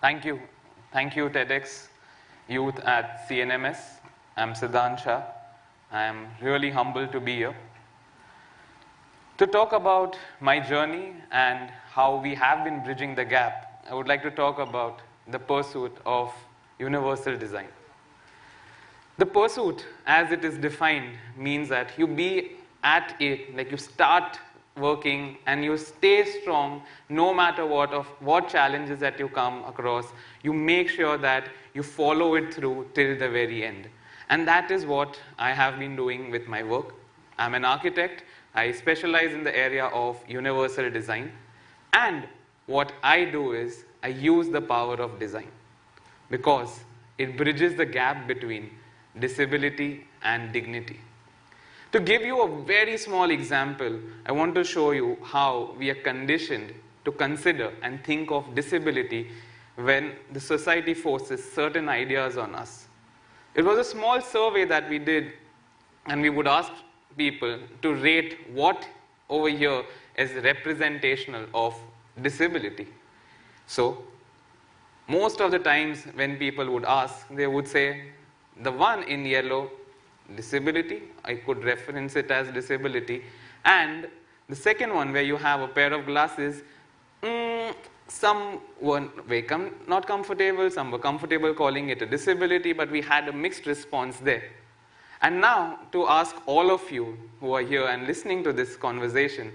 Thank you. Thank you, TEDx Youth at CNMS. I'm Siddhant Shah. I'm really humbled to be here to talk about my journey and how we have been bridging the gap. I would like to talk about the pursuit of universal design. The pursuit, as it is defined, means that you be at it, like you start working and you stay strong no matter what challenges that you come across. You make sure that you follow it through till the very end. And that is what I have been doing with my work. I'm an architect. I specialize in the area of universal design. And what I do is I use the power of design because it bridges the gap between disability and dignity. To give you a very small example, I want to show you how we are conditioned to consider and think of disability when the society forces certain ideas on us. It was a small survey that we did, and we would ask people to rate what over here is representational of disability. So, most of the times when people would ask, they would say, the one in yellow, disability, I could reference it as disability, and the second one where you have a pair of glasses, some were not comfortable, some were comfortable calling it a disability, but we had a mixed response there. And now to ask all of you who are here and listening to this conversation,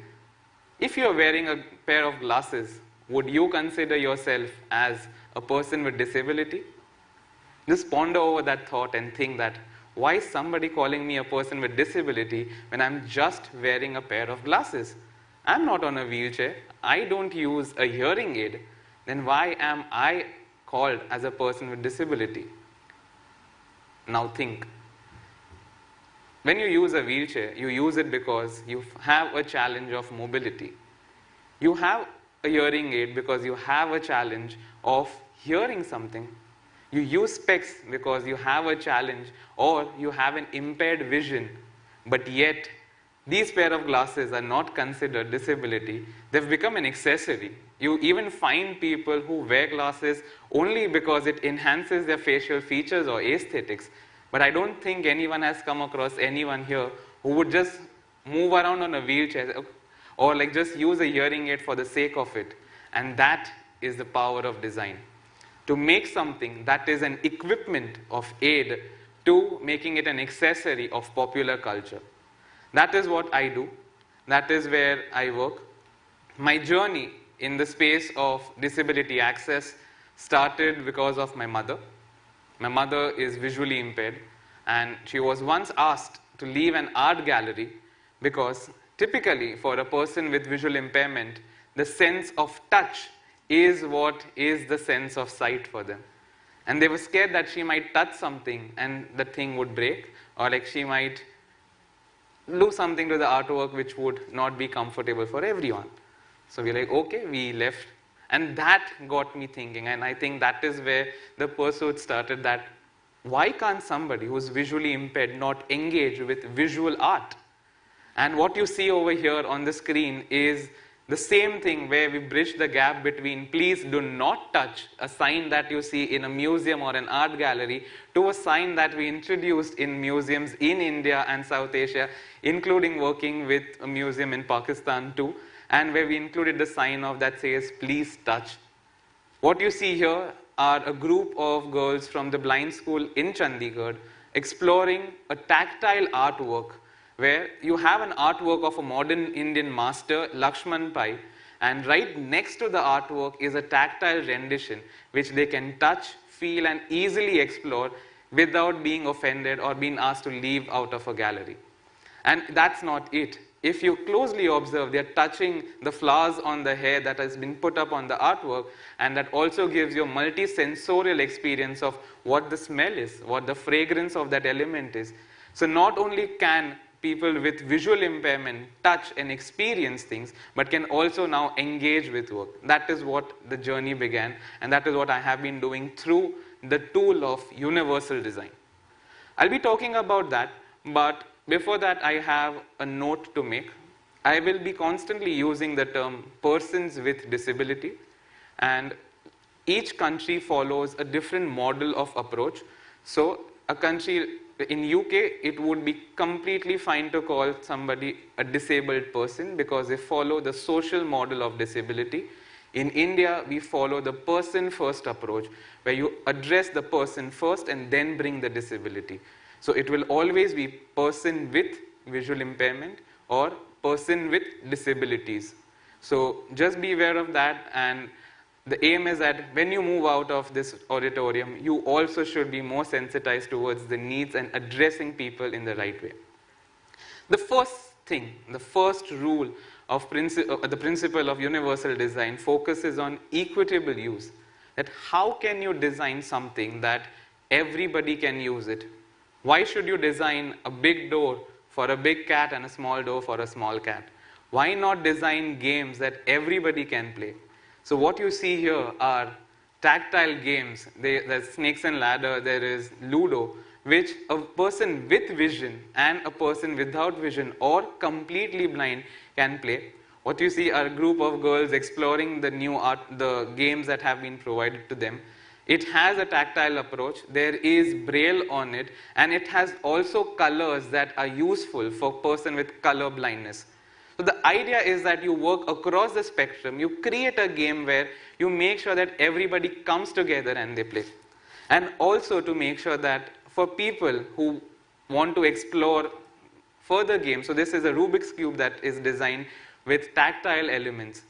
if you are wearing a pair of glasses, would you consider yourself as a person with disability? Just ponder over that thought and think that, why is somebody calling me a person with disability when I'm just wearing a pair of glasses? I'm not on a wheelchair. I don't use a hearing aid. Then why am I called as a person with disability? Now think. When you use a wheelchair, you use it because you have a challenge of mobility. You have a hearing aid because you have a challenge of hearing something. You use specs because you have a challenge or you have an impaired vision, but yet these pair of glasses are not considered disability. They've become an accessory. You even find people who wear glasses only because it enhances their facial features or aesthetics. But I don't think anyone has come across anyone here who would just move around on a wheelchair or like just use a hearing aid for the sake of it. And that is the power of design. To make something that is an equipment of aid to making it an accessory of popular culture. That is what I do. That is where I work. My journey in the space of disability access started because of my mother. My mother is visually impaired, and she was once asked to leave an art gallery because typically for a person with visual impairment, the sense of touch is what is the sense of sight for them. And they were scared that she might touch something and the thing would break, or like she might do something to the artwork which would not be comfortable for everyone. So we're like, okay, we left. And that got me thinking, and I think that is where the pursuit started, that why can't somebody who's visually impaired not engage with visual art? And what you see over here on the screen is the same thing where we bridge the gap between please do not touch, a sign that you see in a museum or an art gallery, to a sign that we introduced in museums in India and South Asia, including working with a museum in Pakistan too, and where we included the sign of that says please touch. What you see here are a group of girls from the blind school in Chandigarh exploring a tactile artwork where you have an artwork of a modern Indian master, Lakshman Pai, and right next to the artwork is a tactile rendition which they can touch, feel and easily explore without being offended or being asked to leave out of a gallery. And that's not it. If you closely observe, they're touching the flowers on the hair that has been put up on the artwork, and that also gives you a multi-sensorial experience of what the smell is, what the fragrance of that element is. So not only can people with visual impairment touch and experience things, but can also now engage with work. That is what the journey began, and that is what I have been doing through the tool of universal design. I'll be talking about that, but before that I have a note to make. I will be constantly using the term persons with disability, and each country follows a different model of approach. So a country in UK, it would be completely fine to call somebody a disabled person because they follow the social model of disability. In India, we follow the person first approach, where you address the person first and then bring the disability. So it will always be person with visual impairment or person with disabilities. So just be aware of that, and the aim is that when you move out of this auditorium, you also should be more sensitized towards the needs and addressing people in the right way. The first thing, the first rule of the principle of universal design focuses on equitable use. That how can you design something that everybody can use it? Why should you design a big door for a big cat and a small door for a small cat? Why not design games that everybody can play? So what you see here are tactile games. There's Snakes and Ladder, there is Ludo, which a person with vision and a person without vision or completely blind can play. What you see are a group of girls exploring the games that have been provided to them. It has a tactile approach, there is braille on it, and it has also colors that are useful for a person with color blindness. So the idea is that you work across the spectrum, you create a game where you make sure that everybody comes together and they play. And also to make sure that for people who want to explore further games, so this is a Rubik's Cube that is designed with tactile elements.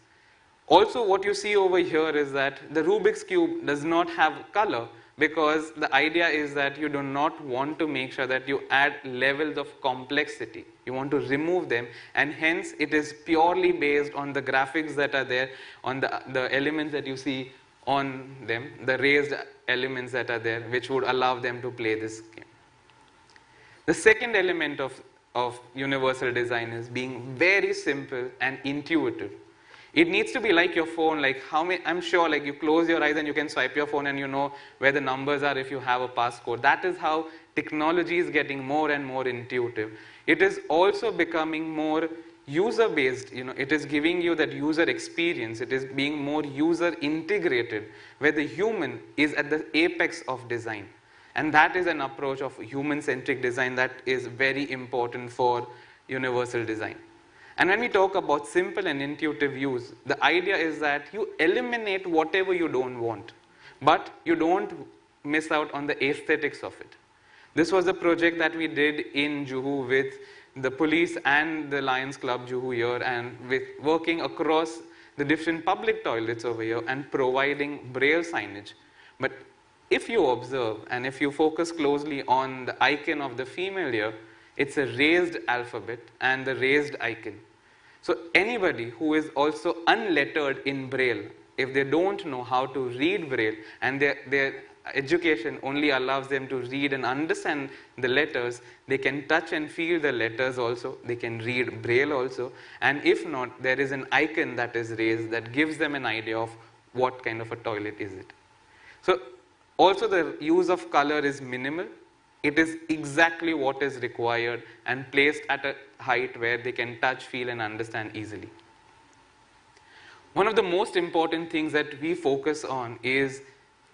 Also what you see over here is that the Rubik's Cube does not have color, because the idea is that you do not want to make sure that you add levels of complexity. You want to remove them, and hence it is purely based on the graphics that are there, on the elements that you see on them, the raised elements that are there, which would allow them to play this game. The second element of universal design is being very simple and intuitive. It needs to be like your phone, like I'm sure like you close your eyes and you can swipe your phone and you know where the numbers are if you have a passcode. That is how technology is getting more and more intuitive. It is also becoming more user-based, it is giving you that user experience. It is being more user-integrated, where the human is at the apex of design. And that is an approach of human-centric design that is very important for universal design. And when we talk about simple and intuitive use, the idea is that you eliminate whatever you don't want, but you don't miss out on the aesthetics of it. This was a project that we did in Juhu with the police and the Lions Club Juhu here, and with working across the different public toilets over here and providing braille signage. But if you observe and if you focus closely on the icon of the female here, it's a raised alphabet and the raised icon. So anybody who is also unlettered in braille, if they don't know how to read braille and their education only allows them to read and understand the letters, they can touch and feel the letters also, they can read braille also, and if not, there is an icon that is raised that gives them an idea of what kind of a toilet is it. So also the use of color is minimal. It is exactly what is required and placed at a height where they can touch, feel and understand easily. One of the most important things that we focus on is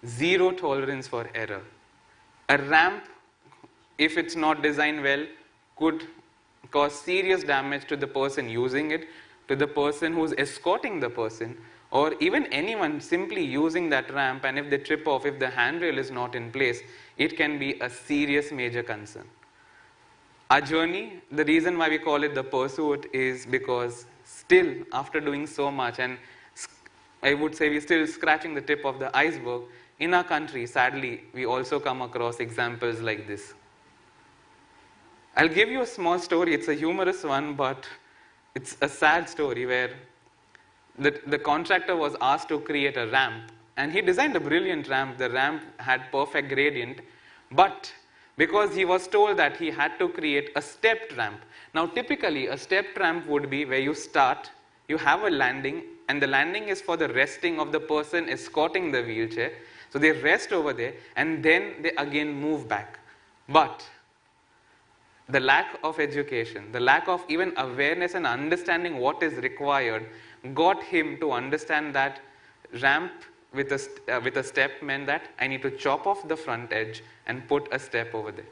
zero tolerance for error. A ramp, if it's not designed well, could cause serious damage to the person using it, to the person who's escorting the person, or even anyone simply using that ramp, and if they trip off, if the handrail is not in place, it can be a serious major concern. Our journey, the reason why we call it the pursuit is because still, after doing so much, and I would say we're still scratching the tip of the iceberg, in our country, sadly, we also come across examples like this. I'll give you a small story. It's a humorous one, but it's a sad story where the contractor was asked to create a ramp, and he designed a brilliant ramp. The ramp had perfect gradient, but because he was told that he had to create a stepped ramp. Now typically a stepped ramp would be where you start, you have a landing, and the landing is for the resting of the person escorting the wheelchair. So they rest over there and then they again move back. But the lack of education, the lack of even awareness and understanding what is required got him to understand that ramp with a step meant that I need to chop off the front edge and put a step over there.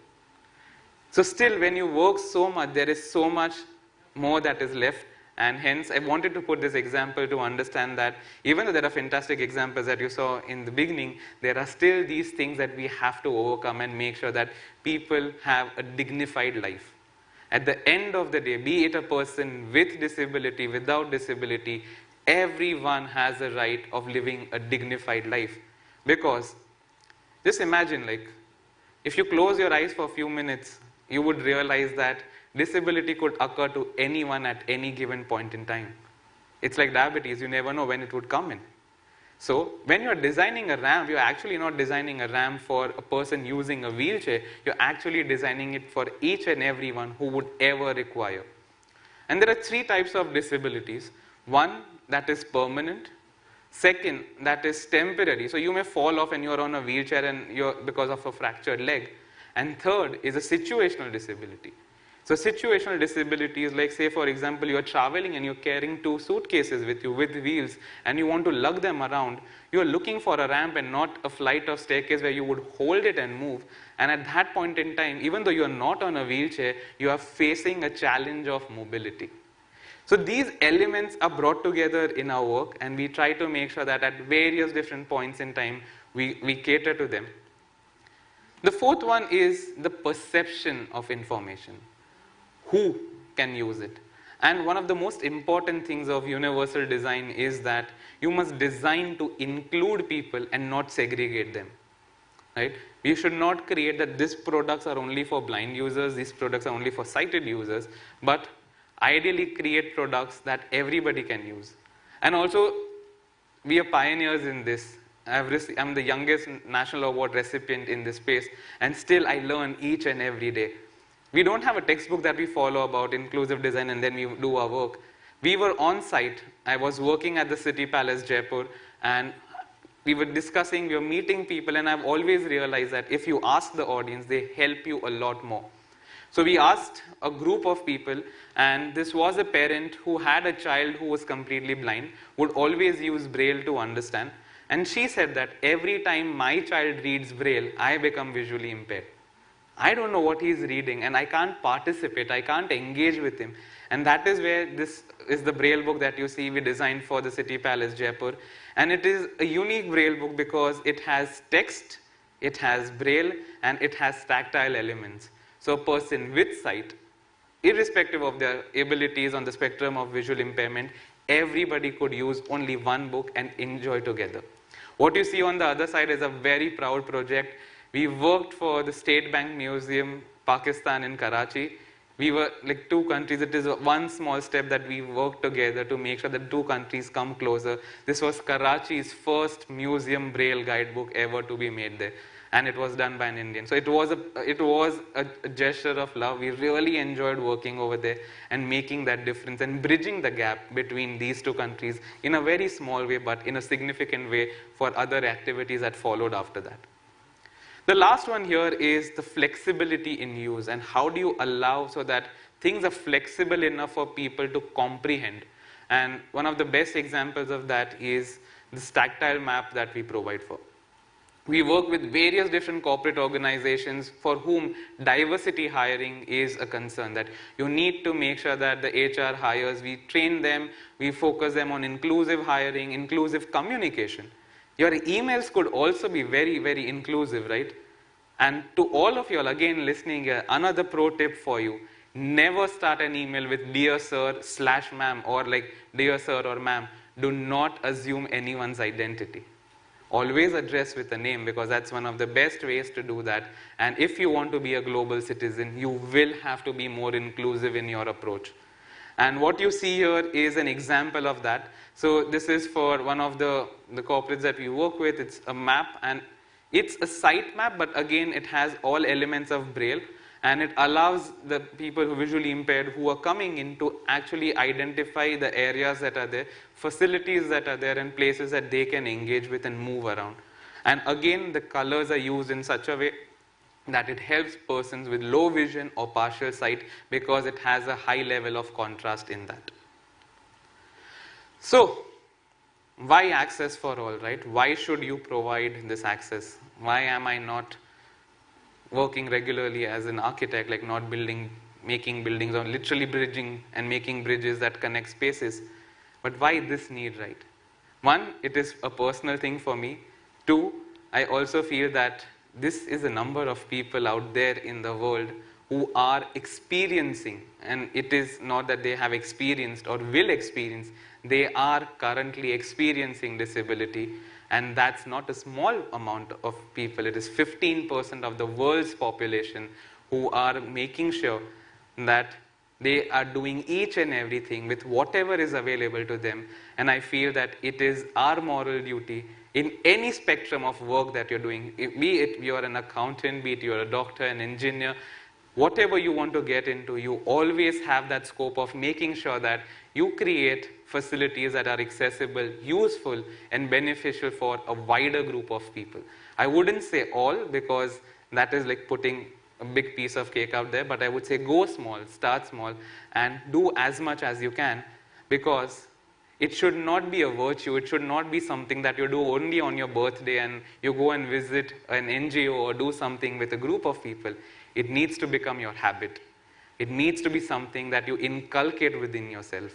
So still, when you work so much, there is so much more that is left, and hence I wanted to put this example to understand that even though there are fantastic examples that you saw in the beginning, there are still these things that we have to overcome and make sure that people have a dignified life. At the end of the day, be it a person with disability, without disability, everyone has a right of living a dignified life. Because just imagine, like, if you close your eyes for a few minutes, you would realize that disability could occur to anyone at any given point in time. It's like diabetes, you never know when it would come in. So when you're designing a ramp, you're actually not designing a ramp for a person using a wheelchair, you're actually designing it for each and everyone who would ever require. And there are 3 types of disabilities. One, that is permanent. Second, that is temporary. So you may fall off and you're on a wheelchair and because of a fractured leg. And third is a situational disability. So situational disability is like, say for example, you're traveling and you're carrying 2 suitcases with you with wheels and you want to lug them around. You're looking for a ramp and not a flight of staircase where you would hold it and move. And at that point in time, even though you're not on a wheelchair, you are facing a challenge of mobility. So these elements are brought together in our work, and we try to make sure that at various different points in time, we cater to them. The fourth one is the perception of information. Who can use it? And one of the most important things of universal design is that you must design to include people and not segregate them. Right? We should not create that these products are only for blind users, these products are only for sighted users, but ideally create products that everybody can use. And also, we are pioneers in this. I'm the youngest national award recipient in this space, and still I learn each and every day. We don't have a textbook that we follow about inclusive design and then we do our work. We were on site. I was working at the City Palace, Jaipur, and we were discussing, we were meeting people, and I've always realized that if you ask the audience, they help you a lot more. So we asked a group of people, and this was a parent who had a child who was completely blind, would always use Braille to understand. And she said that every time my child reads Braille, I become visually impaired. I don't know what he's reading, and I can't participate, I can't engage with him. And that is where this is the Braille book that you see we designed for the City Palace, Jaipur. And it is a unique Braille book because it has text, it has Braille, and it has tactile elements. So a person with sight, irrespective of their abilities on the spectrum of visual impairment, everybody could use only one book and enjoy together. What you see on the other side is a very proud project. We worked for the State Bank Museum, Pakistan in Karachi. We were like 2 countries. It is one small step that we worked together to make sure that 2 countries come closer. This was Karachi's first museum Braille guidebook ever to be made there. And it was done by an Indian. So it was a gesture of love. We really enjoyed working over there and making that difference and bridging the gap between these 2 countries in a very small way, but in a significant way for other activities that followed after that. The last one here is the flexibility in use, and how do you allow so that things are flexible enough for people to comprehend. And one of the best examples of that is this tactile map that we provide for. We work with various different corporate organizations for whom diversity hiring is a concern, that you need to make sure that the HR hires, we train them, we focus them on inclusive hiring, inclusive communication. Your emails could also be very, very inclusive, right? And to all of you all, again listening here, another pro tip for you, never start an email with dear sir / ma'am or like dear sir or ma'am. Do not assume anyone's identity. Always address with a name, because that's one of the best ways to do that. And if you want to be a global citizen, you will have to be more inclusive in your approach. And what you see here is an example of that. So this is for one of the corporates that we work with. It's a map, and it's a site map, but again, it has all elements of Braille. And it allows the people who are visually impaired who are coming in to actually identify the areas that are there, facilities that are there, and places that they can engage with and move around. And again, the colors are used in such a way that it helps persons with low vision or partial sight, because it has a high level of contrast in that. So, why access for all, right? Why should you provide this access? Why am I not working regularly as an architect, like not making buildings, or literally bridging and making bridges that connect spaces? But why this need, right? One, it is a personal thing for me. Two, I also feel that this is a number of people out there in the world who are experiencing, and it is not that they have experienced or will experience, they are currently experiencing disability, and that's not a small amount of people. It is 15% of the world's population who are making sure that they are doing each and everything with whatever is available to them. And I feel that it is our moral duty in any spectrum of work that you're doing, be it you're an accountant, be it you're a doctor, an engineer, whatever you want to get into, you always have that scope of making sure that you create facilities that are accessible, useful, and beneficial for a wider group of people. I wouldn't say all, because that is like putting a big piece of cake out there, but I would say go small, start small, and do as much as you can, because it should not be a virtue. It should not be something that you do only on your birthday and you go and visit an NGO or do something with a group of people. It needs to become your habit. It needs to be something that you inculcate within yourself.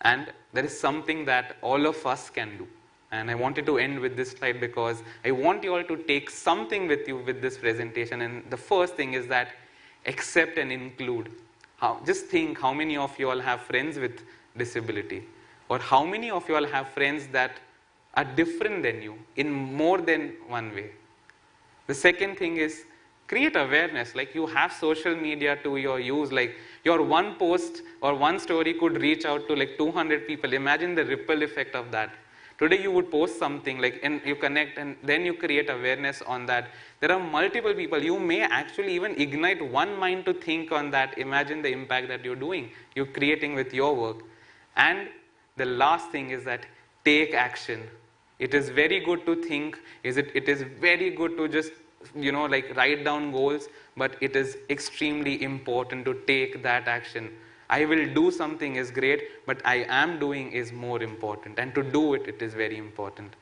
And there is something that all of us can do. And I wanted to end with this slide because I want you all to take something with you with this presentation. And the first thing is that accept and include. Just think how many of you all have friends with disability, or how many of you all have friends that are different than you in more than one way. The second thing is create awareness. Like, you have social media to your use. Like, your one post or one story could reach out to like 200 people. Imagine the ripple effect of that. Today you would post something like, and you connect, and then you create awareness on that. There are multiple people. You may actually even ignite one mind to think on that. Imagine the impact that you're doing, you're creating with your work. And the last thing is that take action. It is very good to think. It is very good to just, like write down goals, but it is extremely important to take that action. I will do something is great, but I am doing is more important. And to do it, it is very important.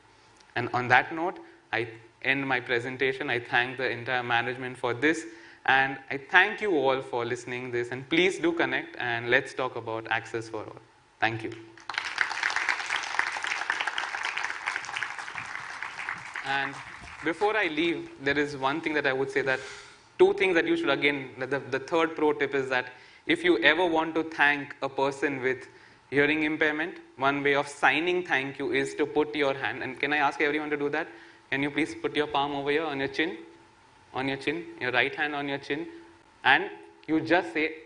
And on that note, I end my presentation. I thank the entire management for this. And I thank you all for listening this. And please do connect, and let's talk about Access for All. Thank you. And before I leave, there is one thing that I would say, that two things that you should, again, the third pro tip is that if you ever want to thank a person with hearing impairment, one way of signing thank you is to put your hand, and can I ask everyone to do that? Can you please put your palm over here on your chin, your right hand on your chin, and you just say,